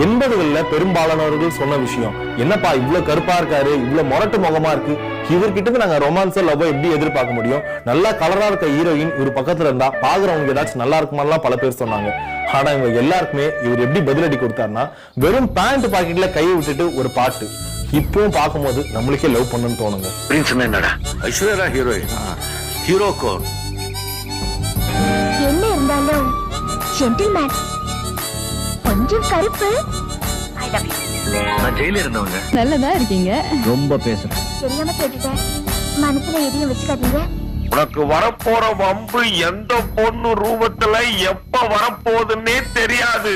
80களில் பெரும்பாலானவர்கள் சொன்ன விஷயம், என்னப்பா இவ்வளவு கருப்பா இருக்காரு, இவ்வளவு மொரட்டு முகமா இருக்கு, இவர்கிட்ட நாங்க ரொமான்ஸ் லவ் எப்படி எதிர்பார்க்க முடியும், நல்லா கலரா இருக்க ஹீரோயின் இவர் பக்கத்துல இருந்தா பாக்குறவங்க ஏதாச்சும் நல்லா இருக்குமாலாம் பல பேர் சொன்னாங்க. ஆனா இவங்க எல்லாருக்குமே இவர் எப்படி பதிலடி கொடுத்தாருன்னா, வெறும் பேண்ட் பாக்கெட்ல கையை விட்டுட்டு ஒரு பாட்டு. இப்பவும் பார்க்கும்போது நம்மளுக்கே லவ் பண்ணணும்னு தோணுங்க. பிரின்ஸ் என்னடா ஐஸ்வர்யா ஹீரோயின், ஹீரோக்கோ என்ன இருந்தாலும் ஜென்டில்மேன், கொஞ்சம் கருப்பு. நான் ஜெயில இருந்தவங்க. நல்லதா இருக்கீங்க. ரொம்ப பேசுறேன். தெரியாம கேட்டுட்டேன், மனசுல எதையும் வச்சுக்காதீங்க. உனக்கு வரப்போற வம்பு எந்த பொண்ணு ரூபத்துல எப்ப வரப்போகுதுன்னே தெரியாது.